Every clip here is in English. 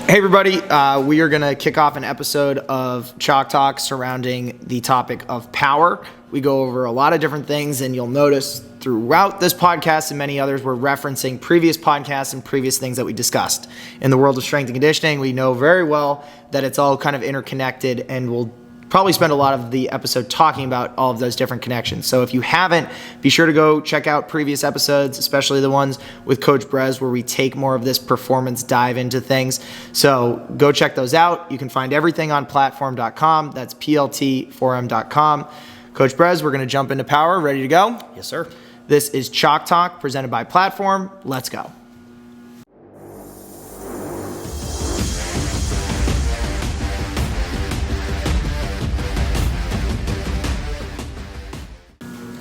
Hey everybody, we are going to kick off an episode of Chalk Talk surrounding the topic of power. We go over a lot of different things, and you'll notice throughout this podcast and many others, we're referencing previous podcasts and previous things that we discussed. In the world of strength and conditioning, we know very well that it's all kind of interconnected, and we'll probably spend a lot of the episode talking about all of those different connections. So if you haven't, be sure to go check out previous episodes, especially the ones with Coach Brez, where we take more of this performance dive into things. So go check those out. You can find everything on platform.com. That's PLT4M.com. Coach Brez, we're going to jump into power. Ready to go? Yes, sir. This is Chalk Talk presented by Platform. Let's go.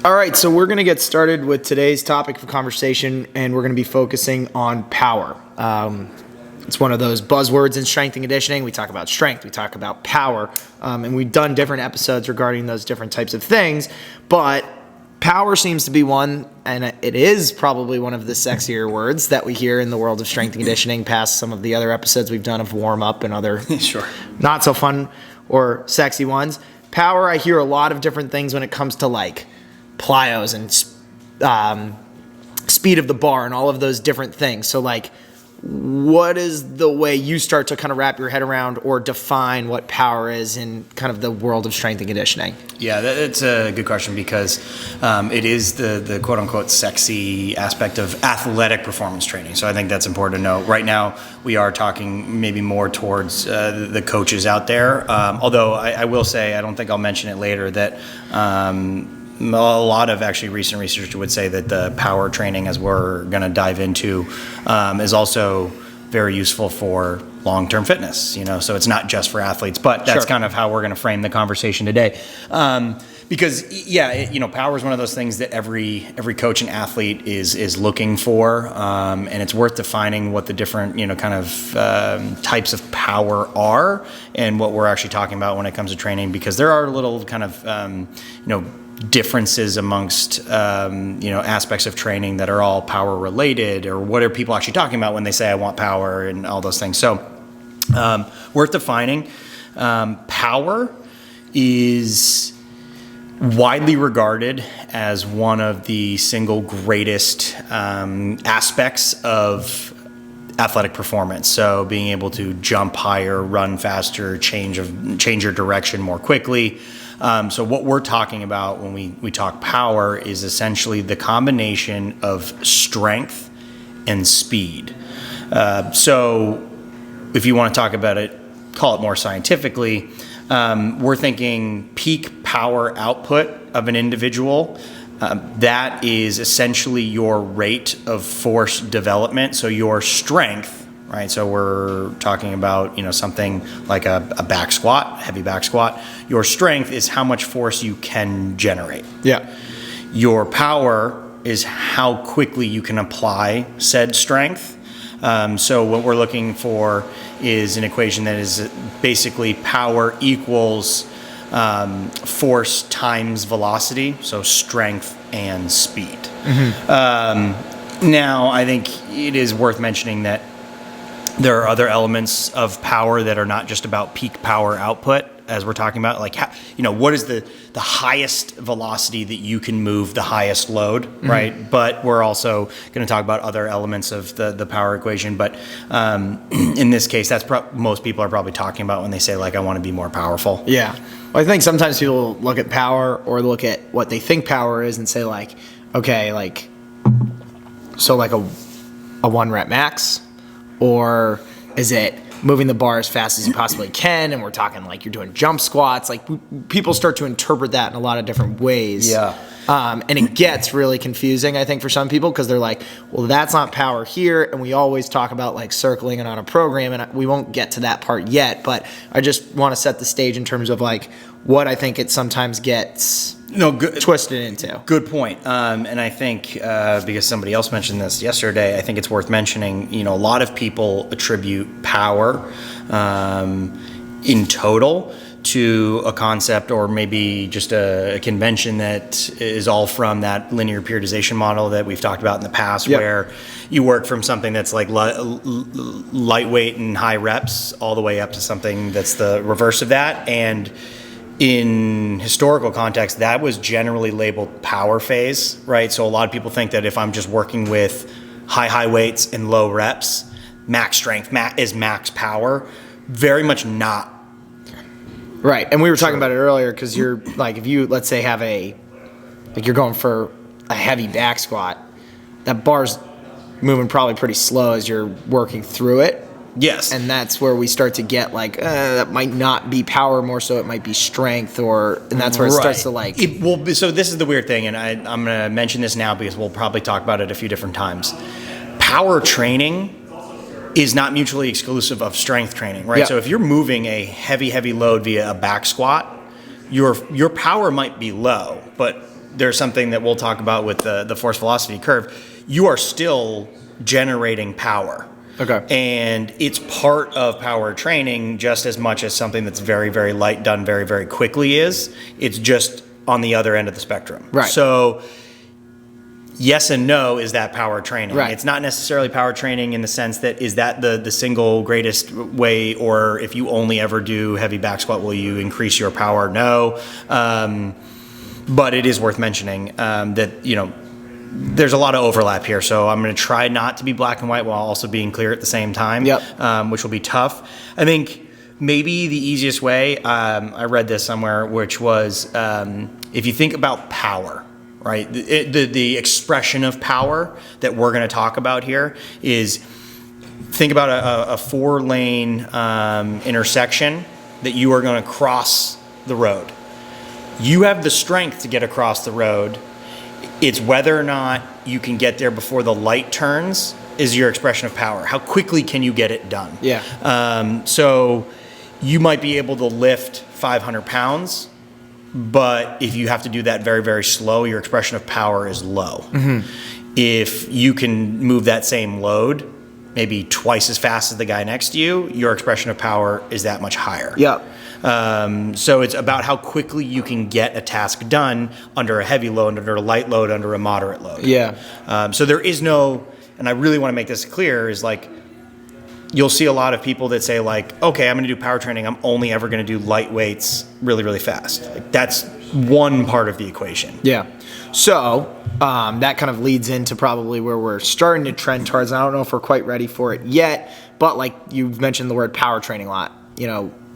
All right, so we're going to get started with today's topic of conversation, and we're going to be focusing on power. It's one of those buzzwords in strength and conditioning. We talk about strength, we talk about power, and we've done different episodes regarding those different types of things, but power seems to be one, and it is probably one of the sexier words that we hear in the world of strength and conditioning past some of the other episodes we've done of warm-up and other Sure. not so fun or sexy ones. Power, I hear a lot of different things when it comes to like plyos and speed of the bar and all of those different things. So like, what is the way you start to kind of wrap your head around or define what power is in kind of the world of strength and conditioning? Yeah, that's a good question because it is the quote-unquote sexy aspect of athletic performance training. So I think that's important to know. Right now, we are talking maybe more towards the coaches out there. Although I will say, I don't think I'll mention it later, that a lot of actually recent research would say that the power training, as we're going to dive into, is also very useful for long-term fitness. So it's not just for athletes, but that's kind of how we're going to frame the conversation today. Because power is one of those things that every coach and athlete is looking for, and it's worth defining what the different types of power are and what we're actually talking about when it comes to training, because there are little kind of differences amongst aspects of training that are all power related, or what are people actually talking about when they say I want power and all those things. So worth defining. Power is widely regarded as one of the single greatest aspects of athletic performance. So being able to jump higher, run faster, change your direction more quickly. So what we're talking about when we talk power is essentially the combination of strength and speed. So if you want to talk about it, call it more scientifically, we're thinking peak power output of an individual. That is essentially your rate of force development. So your strength, right? So we're talking about, something like a back squat, heavy back squat. Your strength is how much force you can generate. Yeah. Your power is how quickly you can apply said strength. So what we're looking for is an equation that is basically power equals force times velocity, so strength and speed. Mm-hmm. Now, I think it is worth mentioning that there are other elements of power that are not just about peak power output, as we're talking about, like, what is the highest velocity that you can move the highest load, mm-hmm. right? But we're also going to talk about other elements of the power equation. But in this case, that's most people are probably talking about when they say, like, I want to be more powerful. Yeah. Well, I think sometimes people look at power or look at what they think power is and say, like, okay, like, so like a 1 rep max, or is it moving the bar as fast as you possibly can? And we're talking like you're doing jump squats. Like people start to interpret that in a lot of different ways. Yeah. And it gets really confusing, I think, for some people, because they're like, well, that's not power here. And we always talk about like circling it on a program, and we won't get to that part yet. But I just want to set the stage in terms of like what I think it sometimes gets twisted into. Good point. And I think because somebody else mentioned this yesterday, I think it's worth mentioning, a lot of people attribute power in total to a concept or maybe just a convention that is all from that linear periodization model that we've talked about in the past, where you work from something that's like lightweight and high reps all the way up to something that's the reverse of that. And in historical context, that was generally labeled power phase, right? So a lot of people think that if I'm just working with high weights and low reps, max strength is max power. Very much not. Right. And we were talking about it earlier because you're like, if you, let's say, have you're going for a heavy back squat, that bar's moving probably pretty slow as you're working through it. Yes. And that's where we start to get like, that might not be power, more so it might be strength, and that's where it starts to like. So this is the weird thing, and I'm going to mention this now because we'll probably talk about it a few different times. Power training is not mutually exclusive of strength training, right? So if you're moving a heavy load via a back squat, your power might be low, but there's something that we'll talk about with the force velocity curve. You are still generating power. Okay. And it's part of power training just as much as something that's very, very light done very, very quickly is. It's just on the other end of the spectrum. Right. So yes and no is that power training. Right. It's not necessarily power training in the sense that is that the single greatest way, or if you only ever do heavy back squat, will you increase your power? No. But it is worth mentioning that, there's a lot of overlap here, so I'm going to try not to be black and white while also being clear at the same time, which will be tough. I think maybe the easiest way, I read this somewhere, which was if you think about power, right, the expression of power that we're going to talk about here is, think about a 4-lane intersection that you are going to cross the road. You have the strength to get across the road. It's whether or not you can get there before the light turns is your expression of power. How quickly can you get it done? Yeah. So you might be able to lift 500 pounds, but if you have to do that very, very slow, your expression of power is low. Mm-hmm. If you can move that same load maybe twice as fast as the guy next to you, your expression of power is that much higher. Yeah. So it's about how quickly you can get a task done under a heavy load, under a light load, under a moderate load. Yeah. So there is no, and I really want to make this clear, is like, you'll see a lot of people that say like, okay, I'm going to do power training. I'm only ever going to do light weights really, really fast. Like, that's one part of the equation. Yeah. So that kind of leads into probably where we're starting to trend towards. I don't know if we're quite ready for it yet, but like you've mentioned the word power training a lot.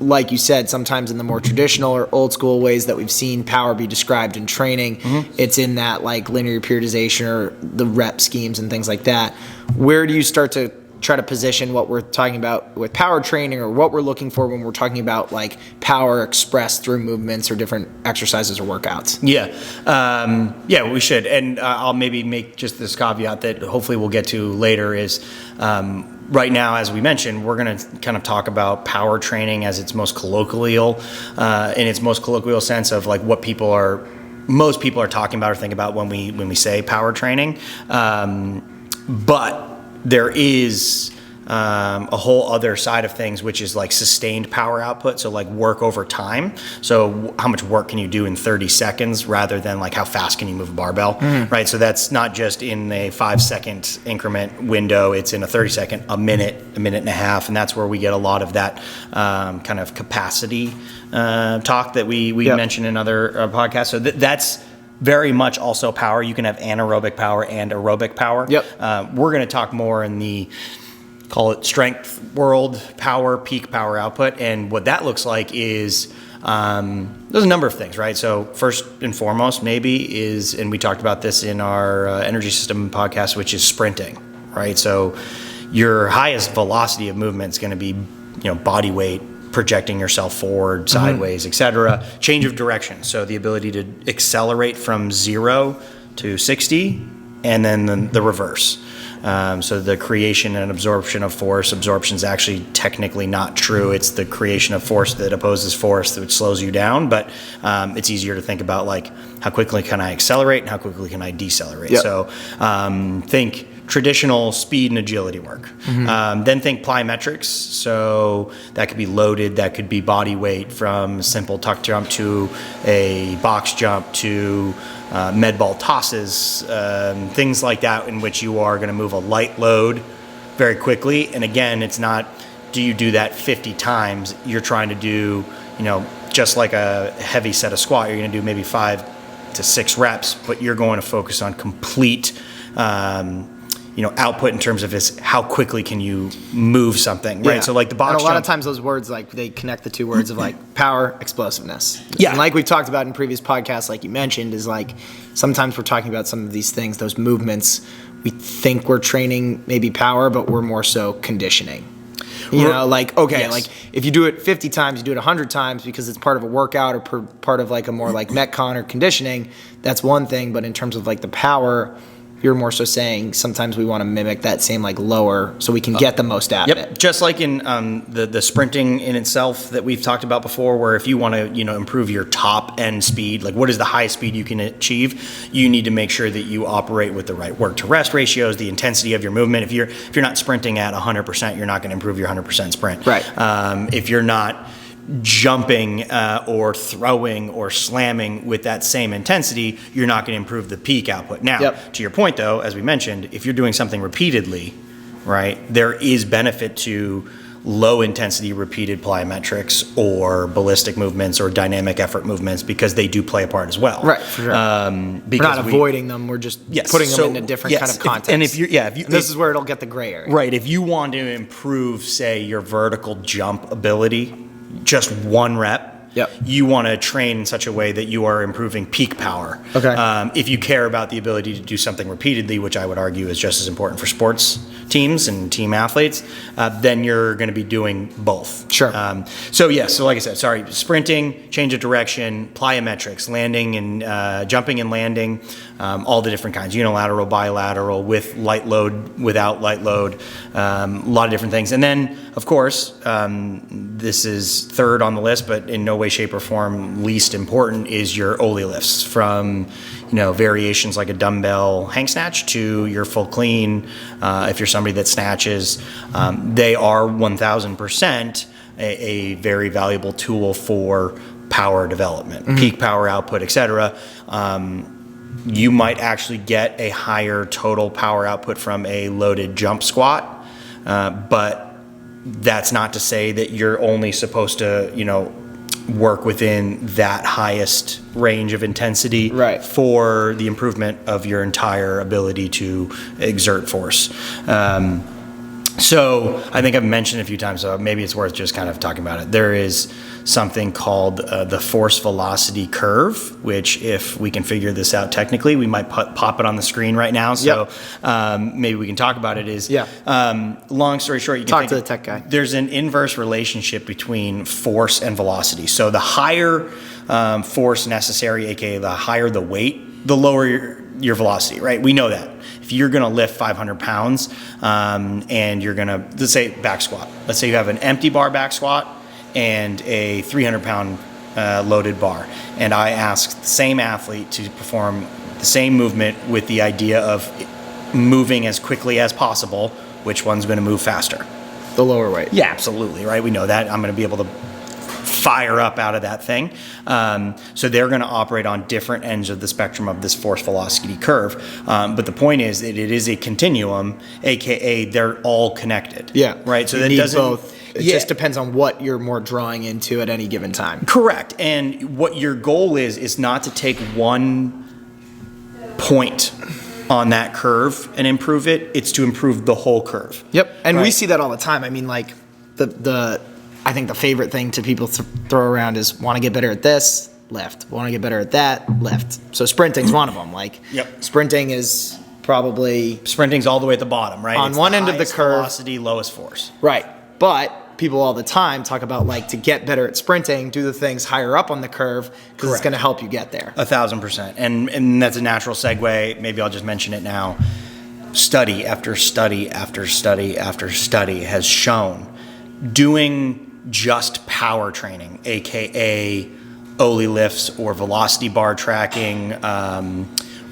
Like you said, sometimes in the more traditional or old school ways that we've seen power be described in training, it's in that like linear periodization or the rep schemes and things like that. Where do you start to try to position what we're talking about with power training, or what we're looking for when we're talking about like power expressed through movements or different exercises or workouts? Yeah, we should. And I'll maybe make just this caveat that hopefully we'll get to later is, right now, as we mentioned, we're going to kind of talk about power training as its most colloquial, in its most colloquial sense of like what most people are talking about or think about when we say power training. But there is a whole other side of things, which is like sustained power output. So like work over time. So how much work can you do in 30 seconds rather than like how fast can you move a barbell, right? So that's not just in a 5-second increment window. It's in a 30-second, a minute and a half. And that's where we get a lot of that kind of capacity talk that we mentioned in other podcasts. So that's very much also power. You can have anaerobic power and aerobic power. We're going to talk more in the, call it strength world, power, peak power output. And what that looks like is, there's a number of things, right? So first and foremost maybe is, and we talked about this in our energy system podcast, which is sprinting, right? So your highest velocity of movement is going to be, body weight, projecting yourself forward, sideways, etc. Change of direction. So the ability to accelerate from 0 to 60 and then the reverse. So the creation and absorption of force. Absorption is actually technically not true. It's the creation of force that opposes force, which slows you down. But it's easier to think about like how quickly can I accelerate and how quickly can I decelerate. So think traditional speed and agility work. Then think plyometrics. So that could be loaded, that could be body weight, from simple tuck jump to a box jump to med ball tosses, things like that, in which you are going to move a light load very quickly. And again, it's not, do you do that 50 times? You're trying to do, just like a heavy set of squat, you're going to do maybe 5 to 6 reps, but you're going to focus on complete output in terms of how quickly can you move something, right? Yeah. So like the box and a lot jump, of times those words, like, they connect the two words of like power, explosiveness. Yeah. And like we've talked about in previous podcasts, like you mentioned, is like sometimes we're talking about some of these things, those movements, we think we're training maybe power, but we're more so conditioning. Like if you do it 50 times, you do it 100 times because it's part of a workout or part of like a more like Metcon or conditioning, that's one thing. But in terms of like the power, you're more so saying sometimes we want to mimic that same like lower so we can get the most out of it. Just like in the sprinting in itself that we've talked about before, where if you want to improve your top end speed, like what is the highest speed you can achieve, you need to make sure that you operate with the right work to rest ratios, the intensity of your movement. If you're not sprinting at 100%, you're not going to improve your 100% sprint. Right. If you're not jumping or throwing or slamming with that same intensity, you're not going to improve the peak output. Now, to your point though, as we mentioned, if you're doing something repeatedly, right, there is benefit to low intensity repeated plyometrics or ballistic movements or dynamic effort movements, because they do play a part as well. Right, for sure. We're not avoiding them, we're just putting them in a different kind of context. This is where it'll get the gray area. Right, if you want to improve, say, your vertical jump ability, just 1 rep, you want to train in such a way that you are improving peak power. Okay. If you care about the ability to do something repeatedly, which I would argue is just as important for sports teams and team athletes, then you're going to be doing both. Sure. So like I said, sprinting, change of direction, plyometrics, landing and jumping and landing, all the different kinds, unilateral, bilateral, with light load, without light load, a lot of different things. And then, of course, this is third on the list, but in no way, shape, or form least important, is your Oli lifts, from variations like a dumbbell hang snatch to your full clean. If you're somebody that snatches, they are 1,000% a very valuable tool for power development, peak power output, etc. You might actually get a higher total power output from a loaded jump squat, but that's not to say that you're only supposed to, work within that highest range of intensity for the improvement of your entire ability to exert force. So I think I've mentioned a few times, so maybe it's worth just kind of talking about it. There is something called the force velocity curve, which, if we can figure this out technically, we might pop it on the screen right now. So maybe we can talk about it. Long story short, you can talk to the tech guy. There's an inverse relationship between force and velocity. So the higher force necessary, aka the higher the weight, the lower your velocity, right? We know that. If you're going to lift 500 pounds and you're going to, let's say back squat. Let's say you have an empty bar back squat and a 300-pound loaded bar. And I ask the same athlete to perform the same movement with the idea of moving as quickly as possible. Which one's going to move faster? The lower weight. Yeah, absolutely, right? We know that. I'm going to be able to fire up out of that thing. So they're going to operate on different ends of the spectrum of this force velocity curve. But the point is that it is a continuum, aka they're all connected. Yeah. Right. So you that need doesn't. Both. It just depends on what you're more drawing into at any given time. Correct. And what your goal is not to take one point on that curve and improve it. It's to improve the whole curve. Yep. And we see that all the time. I mean, like I think the favorite thing to people throw around is want to get better at this, lift. Want to get better at that, lift. So sprinting's one of them. Sprinting is probably... Sprinting's all the way at the bottom, right? On one end of the curve. Velocity, lowest force. Right. But people all the time talk about, like, to get better at sprinting, do the things higher up on the curve because it's going to help you get there. 1,000%. And that's a natural segue. Maybe I'll just mention it now. Study after study after study after study has shown doing just power training, aka Oli lifts or velocity bar tracking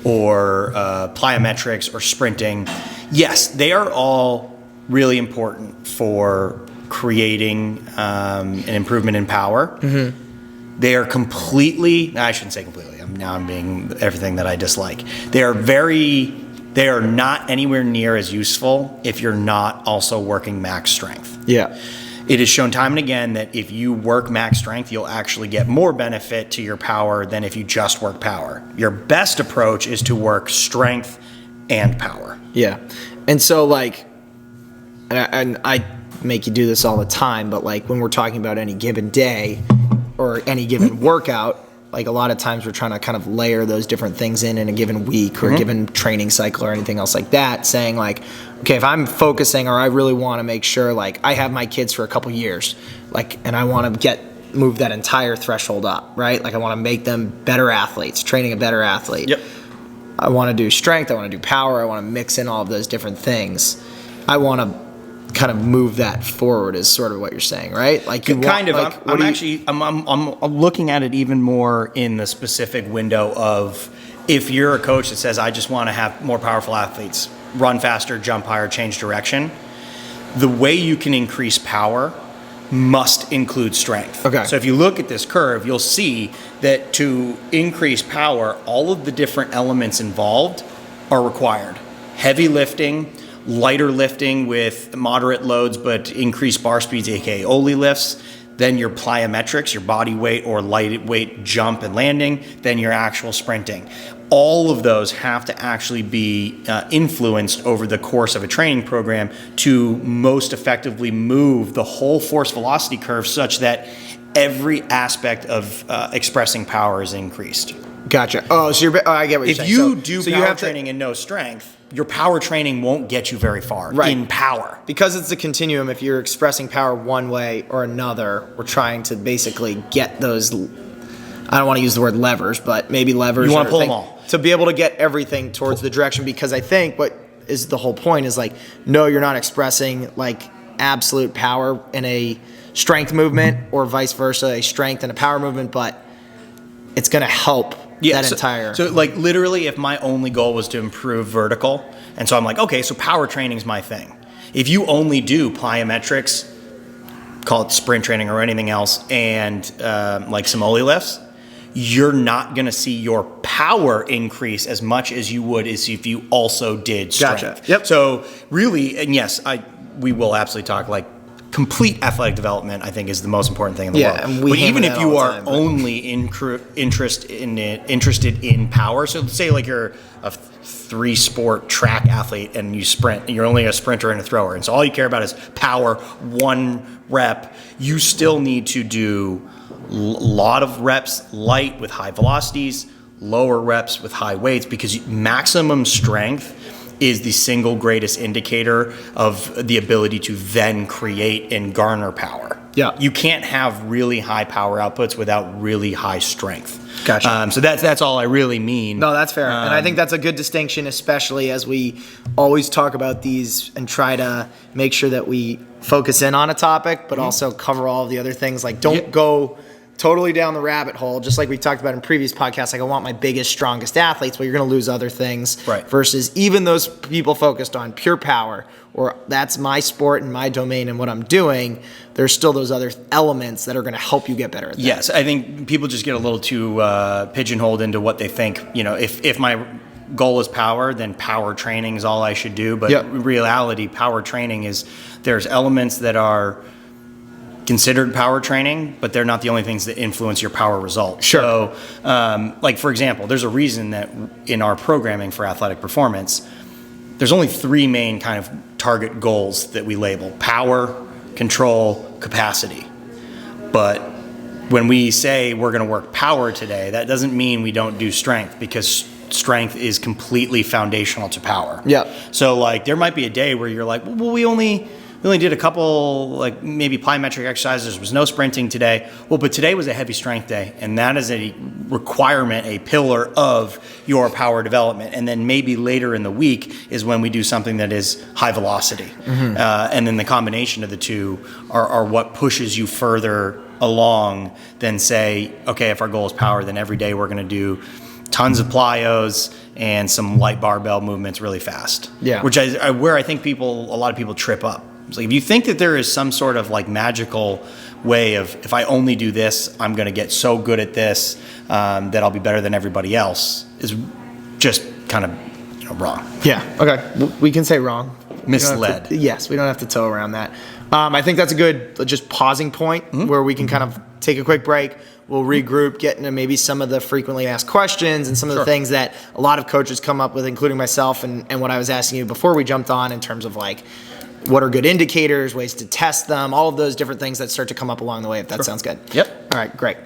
or plyometrics or sprinting, Yes, they are all really important for creating an improvement in power. They are completely, I shouldn't say completely, I'm being everything that I dislike. They are not anywhere near as useful if you're not also working max strength. Yeah. It is shown time and again that if you work max strength, you'll actually get more benefit to your power than if you just work power. Your best approach is to work strength and power. Yeah. And so like, and I make you do this all the time, but like when we're talking about any given day or any given workout, like a lot of times we're trying to kind of layer those different things in a given week or a given training cycle or anything else like that, saying like, okay, if I'm focusing or I really want to make sure like I have my kids for a couple years, like, and I want to move that entire threshold up, right? Like I want to make them better athletes, training a better athlete. Yep. I want to do strength, I want to do power, I want to mix in all of those different things. I want to kind of move that forward is sort of what you're saying, right? Like you kind of. like, I'm looking at it even more in the specific window of if you're a coach that says I just want to have more powerful athletes, run faster, jump higher, change direction. The way you can increase power must include strength. Okay. So if you look at this curve, you'll see that to increase power, all of the different elements involved are required. Heavy lifting, lighter lifting with moderate loads but increased bar speeds, aka Oli lifts, then your plyometrics, your body weight or light weight jump and landing, then your actual sprinting. All of those have to actually be influenced over the course of a training program to most effectively move the whole force velocity curve such that every aspect of expressing power is increased. Gotcha. Oh, so I get what you're saying. If you do power training and no strength, your power training won't get you very far in power. Because it's a continuum, if you're expressing power one way or another, we're trying to basically get those, I don't want to use the word levers, but maybe levers. You want to pull them all. To be able to get everything towards the direction, because I think what is the whole point is like, no, you're not expressing like absolute power in a strength movement or vice versa, a strength and a power movement, but it's going to help entire. So like literally if my only goal was to improve vertical, and so I'm like, okay, so power training is my thing. If you only do plyometrics, call it sprint training or anything else, and like some Oli lifts, you're not going to see your power increase as much as you would as if you also did strength. Gotcha. Yep. So really, and yes, we will absolutely talk like complete athletic development, I think, is the most important thing in the world. And but even if you are only interested in power, so let's say like you're a 3-sport track athlete and you sprint, and you're only a sprinter and a thrower, and so all you care about is power, 1 rep, you still need to do a lot of reps light with high velocities, lower reps with high weights, because maximum strength is the single greatest indicator of the ability to then create and garner power. Yeah. You can't have really high power outputs without really high strength. Gotcha. So that's all I really mean. No, that's fair. And I think that's a good distinction, especially as we always talk about these and try to make sure that we focus in on a topic, but also cover all of the other things. Like don't go totally down the rabbit hole, just like we talked about in previous podcasts. Like I want my biggest, strongest athletes, but you're going to lose other things. Right. Versus even those people focused on pure power, or that's my sport and my domain and what I'm doing, there's still those other elements that are going to help you get better at that. Yes, I think people just get a little too pigeonholed into what they think. You know, if my goal is power, then power training is all I should do. But in reality, power training is, there's elements that are considered power training, but they're not the only things that influence your power result. Sure. So, like for example, there's a reason that in our programming for athletic performance, there's only 3 main kind of target goals that we label: power, control, capacity. But when we say we're going to work power today, that doesn't mean we don't do strength, because strength is completely foundational to power. Yeah. So like there might be a day where you're like, well, we only did a couple, like maybe plyometric exercises. There was no sprinting today. Well, but today was a heavy strength day, and that is a requirement, a pillar of your power development. And then maybe later in the week is when we do something that is high velocity. And then the combination of the two are what pushes you further along than say, okay, if our goal is power, then every day we're going to do tons of plyos and some light barbell movements really fast. Yeah. Which where I think a lot of people trip up. It's like if you think that there is some sort of like magical way of, if I only do this, I'm going to get so good at this that I'll be better than everybody else, is just kind of wrong. Yeah. Okay. We can say wrong. Misled. Yes, we don't have to toe around that. I think that's a good just pausing point where we can kind of take a quick break. We'll regroup, get into maybe some of the frequently asked questions and some of the things that a lot of coaches come up with, including myself, and what I was asking you before we jumped on in terms of like, what are good indicators, ways to test them, all of those different things that start to come up along the way, if that sounds good. Yep. All right, great.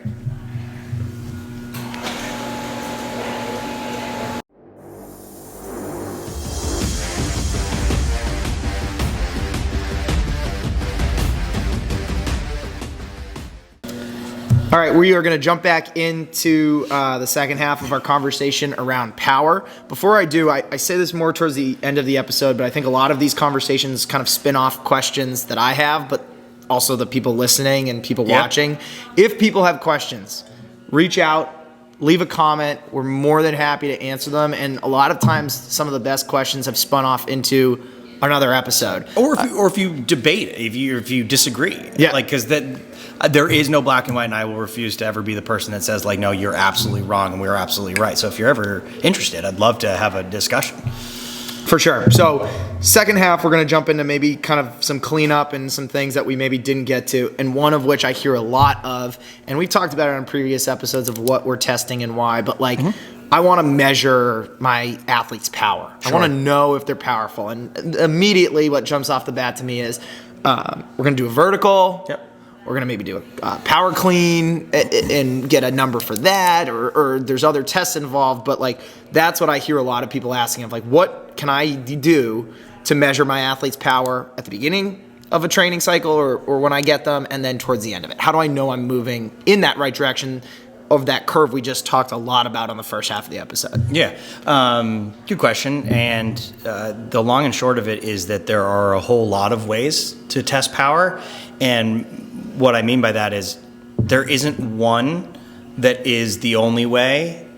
All right, we are going to jump back into the second half of our conversation around power. Before I do, I say this more towards the end of the episode, but I think a lot of these conversations kind of spin off questions that I have, but also the people listening and people watching. If people have questions, reach out, leave a comment. We're more than happy to answer them. And a lot of times, some of the best questions have spun off into another episode. Or if you debate, if you disagree. Yeah. Like, because there is no black and white, and I will refuse to ever be the person that says, like, no, you're absolutely wrong and we're absolutely right. So if you're ever interested, I'd love to have a discussion. For sure. So second half, we're going to jump into maybe kind of some cleanup and some things that we maybe didn't get to, and one of which I hear a lot of, and we've talked about it on previous episodes of what we're testing and why, but like, I want to measure my athlete's power. Sure. I want to know if they're powerful. And immediately what jumps off the bat to me is we're going to do a vertical. Yep. We're going to maybe do a power clean and get a number for that, or there's other tests involved. But like, that's what I hear a lot of people asking of, like, what can I do to measure my athlete's power at the beginning of a training cycle or when I get them, and then towards the end of it? How do I know I'm moving in that right direction of that curve we just talked a lot about on the first half of the episode? Yeah. Good question. And the long and short of it is that there are a whole lot of ways to test power. And what I mean by that is there isn't one that is the only way,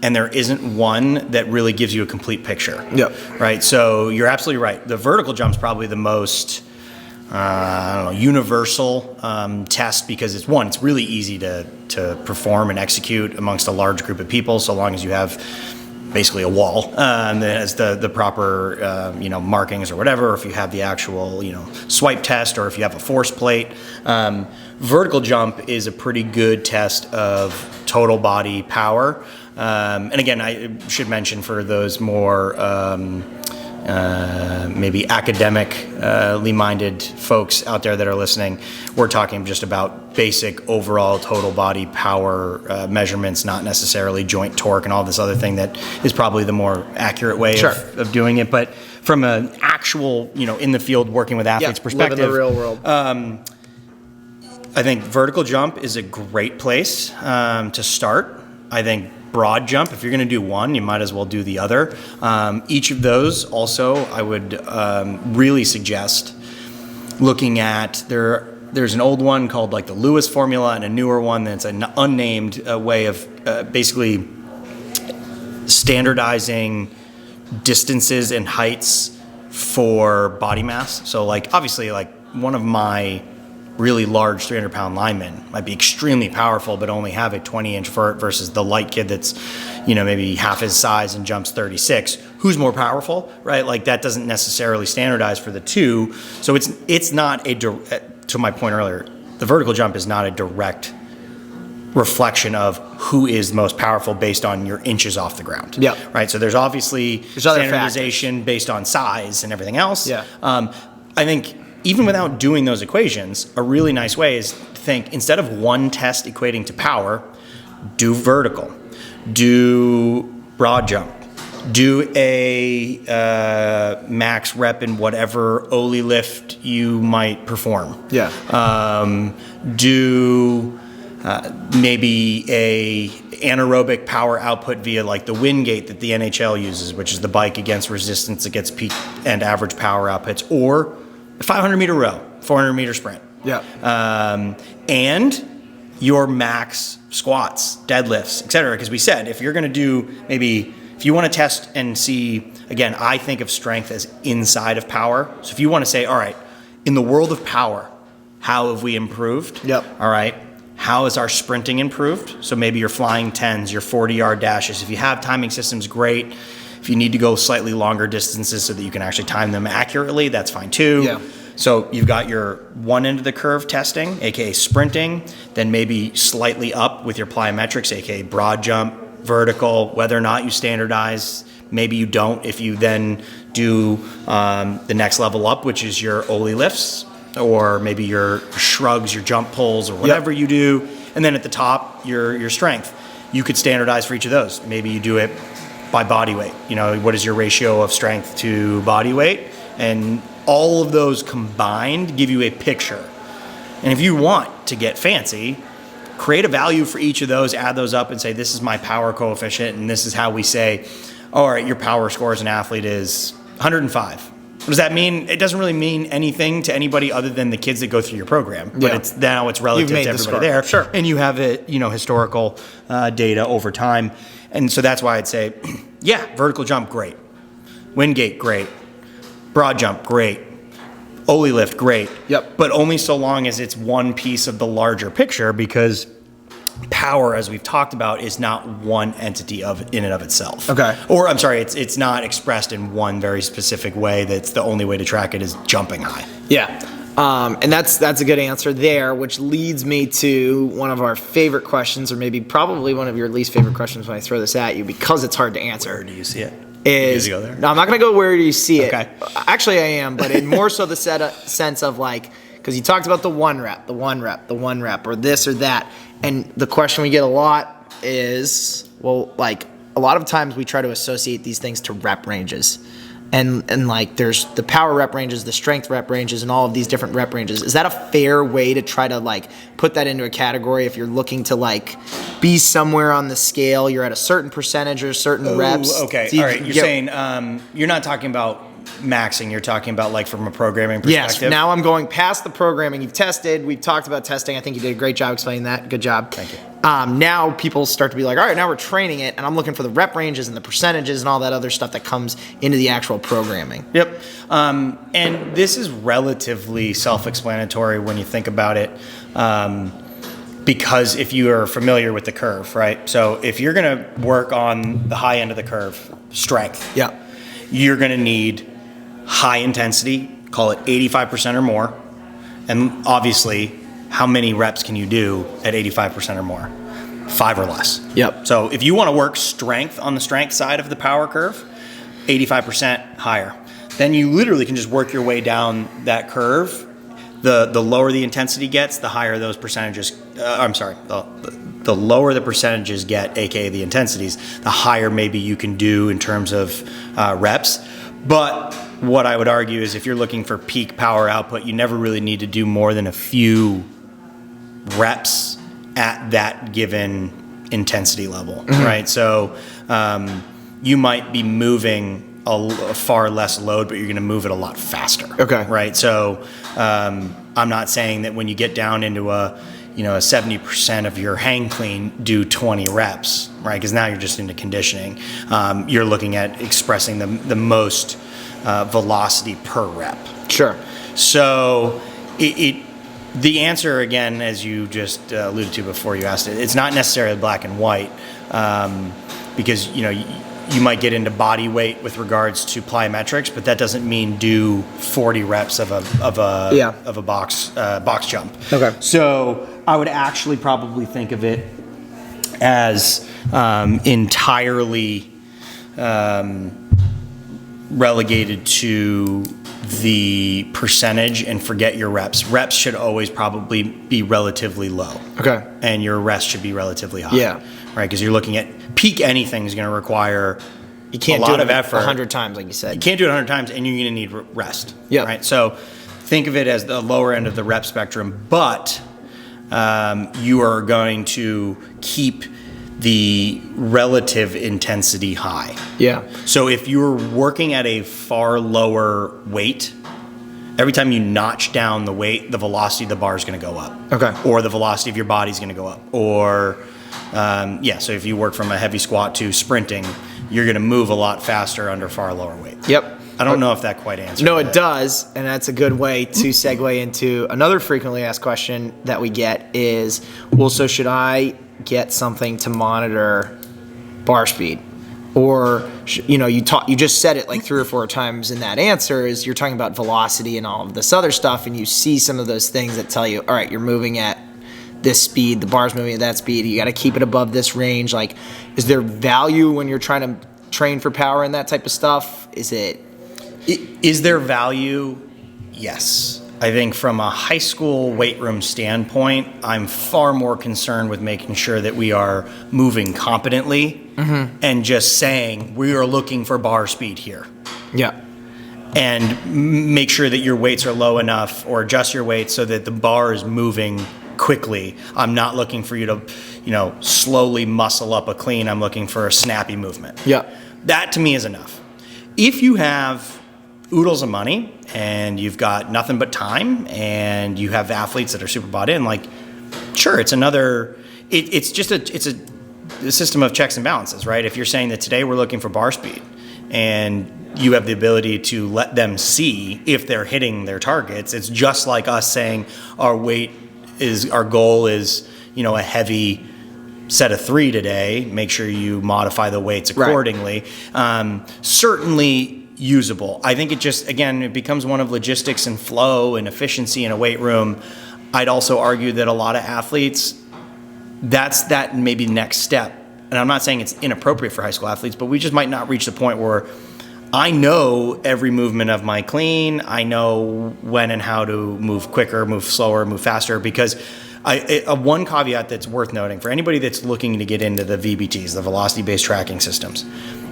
and there isn't one that really gives you a complete picture. Yep. Right? So you're absolutely right. The vertical jump's probably the most universal test, because it's really easy to perform and execute amongst a large group of people, so long as you have basically a wall that has the proper markings or whatever, or if you have the actual swipe test, or if you have a force plate. Vertical jump is a pretty good test of total body power. And again, I should mention, for those more maybe academically minded folks out there that are listening, we're talking just about basic overall total body power measurements, not necessarily joint torque and all this other thing that is probably the more accurate way of doing it. But from an actual, in the field working with athletes perspective, live in the real world. I think vertical jump is a great place to start. I think broad jump, if you're going to do one, you might as well do the other. Each of those also, I would really suggest looking at. There's an old one called like the Lewis formula, and a newer one that's an unnamed way of basically standardizing distances and heights for body mass. So like, obviously, like, one of my really large 300-pound linemen might be extremely powerful but only have a 20-inch vert, versus the light kid that's maybe half his size and jumps 36. Who's more powerful, right? Like, that doesn't necessarily standardize for the two. So it's not to my point earlier, the vertical jump is not a direct reflection of who is most powerful based on your inches off the ground. Yeah. Right. So there's obviously other standardization based on size and everything else. Yeah. I think even without doing those equations, a really nice way is to think, instead of one test equating to power, do vertical, do broad jump, do a max rep in whatever Oli lift you might perform. Yeah. Do maybe a anaerobic power output via like the Wingate that the NHL uses, which is the bike against resistance that gets peak and average power outputs, or a 500-meter row, 400-meter sprint. Yeah. And your max squats, deadlifts, et cetera. Because we said, if you're going to do maybe if you want to test and see, again, I think of strength as inside of power. So if you want to say, all right, in the world of power, how have we improved? Yep. All right. How has our sprinting improved? So maybe your flying 10s, your 40-yard dashes. If you have timing systems, great. If you need to go slightly longer distances so that you can actually time them accurately, that's fine too. Yeah. So you've got your one end of the curve testing, aka sprinting, then maybe slightly up with your plyometrics, aka broad jump, vertical, whether or not you standardize. Maybe you don't if you then do the next level up, which is your Ollie lifts, or maybe your shrugs, your jump pulls, or whatever you do. And then at the top, your strength. You could standardize for each of those. Maybe you do it by body weight. What is your ratio of strength to body weight? And all of those combined give you a picture. And if you want to get fancy, create a value for each of those, add those up and say, this is my power coefficient, and this is how we say, all right, your power score as an athlete is 105. What does that mean? It doesn't really mean anything to anybody other than the kids that go through your program. But it's relative to everybody there. Sure. And you have it, historical data over time. And so that's why I'd say, yeah, vertical jump, great. Wind gate, great. Broad jump, great. Ollie lift, great. Yep. But only so long as it's one piece of the larger picture, because power, as we've talked about, is not one entity in and of itself. Okay. Or I'm sorry, it's not expressed in one very specific way. That's the only way to track it is jumping high. Yeah. And that's a good answer there, which leads me to one of our favorite questions, or maybe probably one of your least favorite questions when I throw this at you, because it's hard to answer. Where do you see it? Is, go there? No, I'm not going to go where do you see it. Okay. Actually, I am, but in more so the sense of like, because you talked about the one rep, or this or that. And the question we get a lot is, well, like a lot of times we try to associate these things to rep ranges. And like there's the power rep ranges, the strength rep ranges, and all of these different rep ranges. Is that a fair way to try to like put that into a category if you're looking to like be somewhere on the scale, you're at a certain percentage or certain reps? Okay, all right. You're saying you're not talking about maxing, you're talking about like from a programming perspective? Yes, now I'm going past the programming. You've tested, we've talked about testing. I think you did a great job explaining that. Good job. Thank you. Now people start to be like, all right, now we're training it, and I'm looking for the rep ranges and the percentages and all that other stuff that comes into the actual programming. Yep. And this is relatively self-explanatory when you think about it, because if you are familiar with the curve, right? So if you're going to work on the high end of the curve, strength, you're going to need high intensity, call it 85% or more. And obviously, how many reps can you do at 85% or more? 5 or less. Yep. So if you want to work strength on the strength side of the power curve, 85% higher. Then you literally can just work your way down that curve. The lower the intensity gets, the higher those percentages. The lower the percentages get, aka the intensities, the higher maybe you can do in terms of reps. But what I would argue is if you're looking for peak power output, you never really need to do more than a few reps at that given intensity level, right? So you might be moving a far less load, but you're going to move it a lot faster. Okay. Right. So I'm not saying that when you get down into a 70% of your hang clean, do 20 reps, right? Because now you're just into conditioning. You're looking at expressing the most velocity per rep. Sure. So the answer, again, as you just alluded to before you asked it, it's not necessarily black and white, because you might get into body weight with regards to plyometrics, but that doesn't mean do 40 reps of a box jump. Okay. So I would actually probably think of it as entirely relegated to the percentage and forget your reps. Reps should always probably be relatively low. Okay. And your rest should be relatively high. Yeah. Right, because you're looking at peak anything is going to require you can't a lot do it of effort. 100 times, like you said. You can't do it 100 times, and you're going to need rest. Yeah. Right. So think of it as the lower end of the rep spectrum, but you are going to keep the relative intensity high. Yeah. So if you're working at a far lower weight, every time you notch down the weight, the velocity of the bar is going to go up. Okay. Or the velocity of your body is going to go up. Or, so if you work from a heavy squat to sprinting, you're going to move a lot faster under far lower weight. Yep. I don't know if that quite answers. No, it does, and that's a good way to segue into another frequently asked question that we get is, well, so should I get something to monitor bar speed? Or, you just said it like 3 or 4 times in that answer is you're talking about velocity and all of this other stuff, and you see some of those things that tell you, all right, you're moving at this speed, the bar's moving at that speed, you got to keep it above this range. Like, is there value when you're trying to train for power and that type of stuff? Is there value? Yes. I think from a high school weight room standpoint, I'm far more concerned with making sure that we are moving competently and just saying we are looking for bar speed here. Yeah. And make sure that your weights are low enough or adjust your weight so that the bar is moving quickly. I'm not looking for you to, slowly muscle up a clean. I'm looking for a snappy movement. Yeah. That to me is enough. If you have oodles of money and you've got nothing but time and you have athletes that are super bought in, like, sure, it's a system of checks and balances, right? If you're saying that today we're looking for bar speed and you have the ability to let them see if they're hitting their targets, it's just like us saying our goal is, a heavy set of 3 today. Make sure you modify the weights accordingly. Right. Certainly usable. I think it becomes one of logistics and flow and efficiency in a weight room. I'd also argue that a lot of athletes, that's that maybe next step. And I'm not saying it's inappropriate for high school athletes, but we just might not reach the point where I know every movement of my clean. I know when and how to move quicker, move slower, move faster, because one caveat that's worth noting for anybody that's looking to get into the VBTs, the velocity-based tracking systems,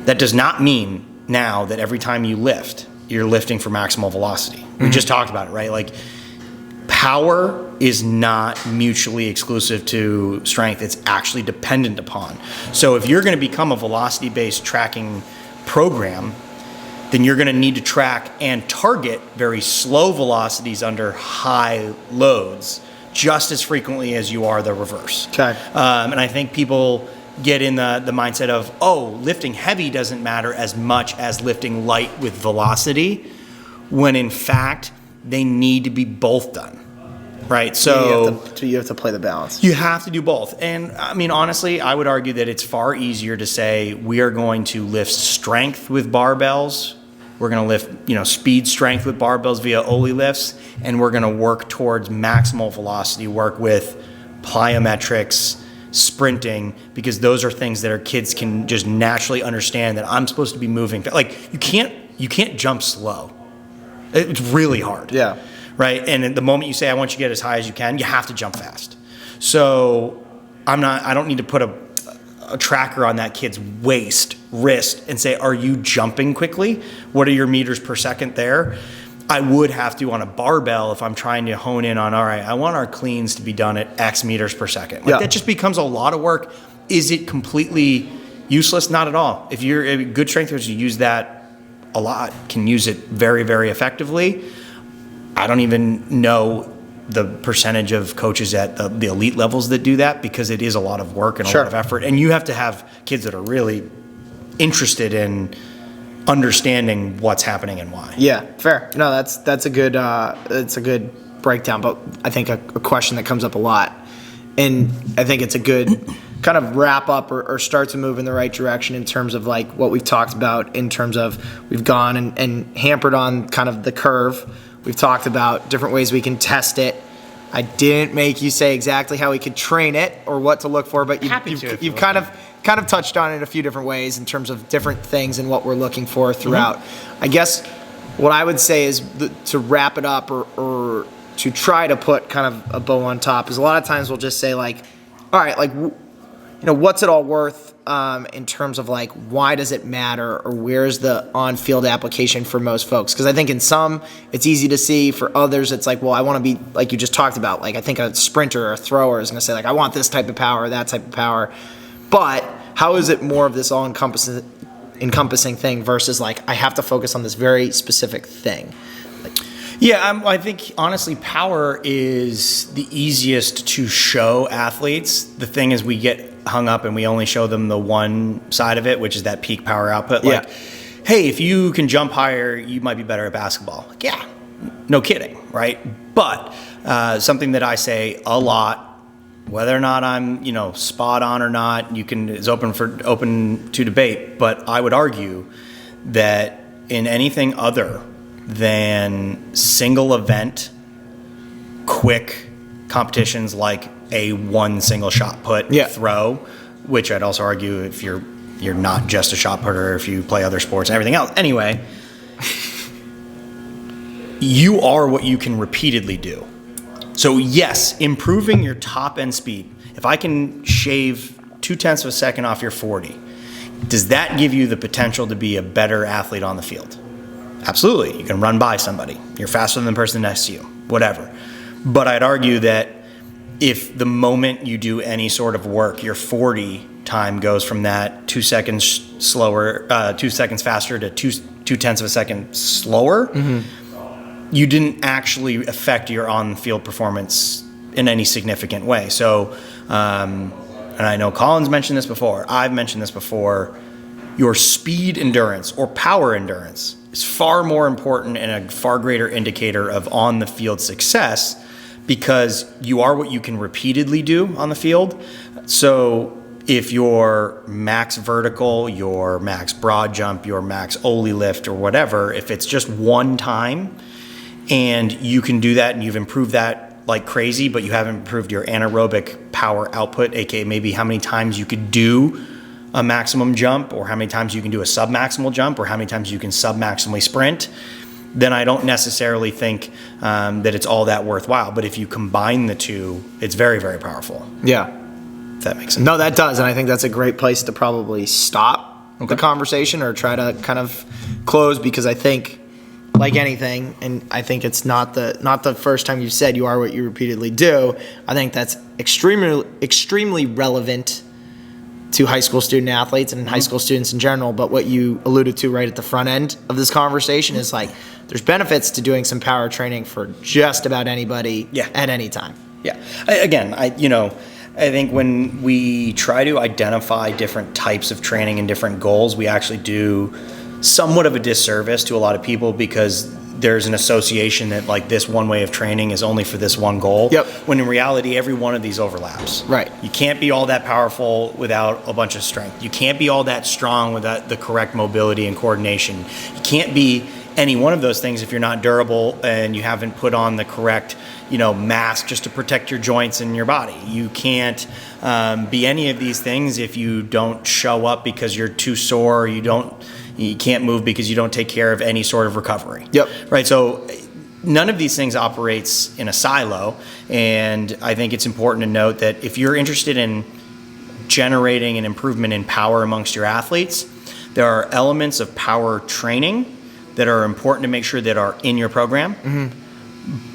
that does not mean now that every time you lift, you're lifting for maximal velocity. We just talked about it, right? Like, power is not mutually exclusive to strength. It's actually dependent upon. So if you're going to become a velocity-based tracking program, then you're going to need to track and target very slow velocities under high loads just as frequently as you are the reverse. Okay. And I think people get in the mindset of, lifting heavy doesn't matter as much as lifting light with velocity, when in fact they need to be both done, right? So you have to play the balance. You have to do both. And I mean, honestly, I would argue that it's far easier to say we are going to lift strength with barbells. We're going to lift, speed strength with barbells via Oli lifts, and we're going to work towards maximal velocity work with plyometrics, sprinting, because those are things that our kids can just naturally understand that I'm supposed to be moving. Like, you can't jump slow. It's really hard. Yeah. Right? And the moment you say, I want you to get as high as you can, you have to jump fast. So I don't need to put a tracker on that kid's wrist and say, are you jumping quickly? What are your meters per second there? I would have to on a barbell if I'm trying to hone in on, all right, I want our cleans to be done at X meters per second. That just becomes a lot of work. Is it completely useless? Not at all. If you're a good strength coach, you use that a lot, can use it very, very effectively. I don't even know the percentage of coaches at the elite levels that do that, because it is a lot of work and a lot of effort. And you have to have kids that are really interested in understanding what's happening and why. Yeah, fair. No, that's a good breakdown, but I think a question that comes up a lot, and I think it's a good kind of wrap up or start to move in the right direction in terms of like what we've talked about, in terms of we've gone and hampered on kind of the curve. We've talked about different ways we can test it. I didn't make you say exactly how we could train it or what to look for, but you've kind of touched on it a few different ways in terms of different things and what we're looking for throughout. I guess what I would say is to wrap it up or to try to put kind of a bow on top is a lot of times we'll just say like, all right, like, what's it all worth in terms of like, why does it matter, or where's the on-field application for most folks? Because I think in some it's easy to see. For others it's like, well, I want to be like you just talked about. Like, I think a sprinter or a thrower is going to say like, I want this type of power, that type of power. But how is it more of this all-encompassing thing versus like, I have to focus on this very specific thing? I think honestly, power is the easiest to show athletes. The thing is, we get hung up and we only show them the one side of it, which is that peak power output. Yeah. Like, hey, if you can jump higher, you might be better at basketball. Like, yeah, no kidding, right? But something that I say a lot, whether or not I'm, spot on or not, is open to debate. But I would argue that in anything other than single event, quick competitions like a one single shot put throw, which I'd also argue if you're not just a shot putter, if you play other sports and everything else. Anyway, you are what you can repeatedly do. So yes, improving your top end speed. If I can shave 0.2 of a second off your 40, does that give you the potential to be a better athlete on the field? Absolutely. You can run by somebody. You're faster than the person next to you, whatever. But I'd argue that if the moment you do any sort of work, your 40 time goes from that 2 seconds slower, 2 seconds faster to 0.2 of a second slower, you didn't actually affect your on-field performance in any significant way. So, and I know Colin's mentioned this before, I've mentioned this before, your speed endurance or power endurance is far more important and a far greater indicator of on-the-field success because you are what you can repeatedly do on the field. So if your max vertical, your max broad jump, your max Ollie lift or whatever, if it's just one time and you can do that and you've improved that like crazy, but you haven't improved your anaerobic power output, aka maybe how many times you could do a maximum jump or how many times you can do a sub-maximal jump or how many times you can sub-maximally sprint, then I don't necessarily think that it's all that worthwhile. But if you combine the two, it's very, very powerful. Yeah. If that makes sense. No, that does. And I think that's a great place to probably stop the conversation or try to kind of close, because I think, like anything, and I think it's not the first time you've said you are what you repeatedly do, I think that's extremely relevant to high school student athletes and high school students in general. But what you alluded to right at the front end of this conversation is like, there's benefits to doing some power training for just about anybody at any time. Yeah. I think when we try to identify different types of training and different goals, we actually do somewhat of a disservice to a lot of people because there's an association that like this one way of training is only for this one goal. Yep. When in reality, every one of these overlaps. Right. You can't be all that powerful without a bunch of strength. You can't be all that strong without the correct mobility and coordination. You can't be any one of those things if you're not durable and you haven't put on the correct, mask just to protect your joints and your body. You can't be any of these things if you don't show up because you're too sore. You can't move because you don't take care of any sort of recovery. Yep. Right. So none of these things operates in a silo. And I think it's important to note that if you're interested in generating an improvement in power amongst your athletes, there are elements of power training that are important to make sure that are in your program,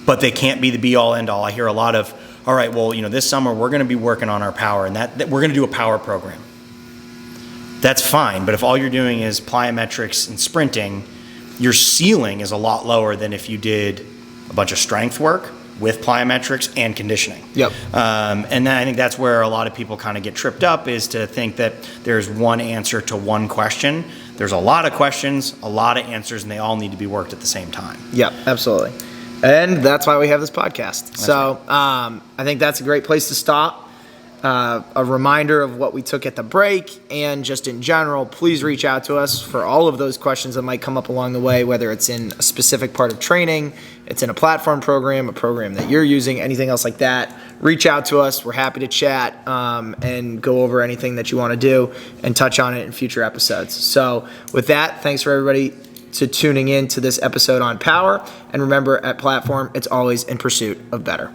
but they can't be the be all end all. I hear a lot of, all right, well, this summer we're going to be working on our power and that we're going to do a power program. That's fine, but if all you're doing is plyometrics and sprinting, your ceiling is a lot lower than if you did a bunch of strength work with plyometrics and conditioning. Yep. And then I think that's where a lot of people kind of get tripped up, is to think that there's one answer to one question. There's a lot of questions, a lot of answers, and they all need to be worked at the same time. Yep, absolutely. And that's why we have this podcast. I think that's a great place to stop. A reminder of what we took at the break, and just in general, please reach out to us for all of those questions that might come up along the way, whether it's in a specific part of training, it's in a platform program, a program that you're using, anything else like that. Reach out to us. We're happy to chat and go over anything that you want to do and touch on it in future episodes. So with that, thanks for everybody to tuning in to this episode on power. And remember, at Platform, it's always in pursuit of better.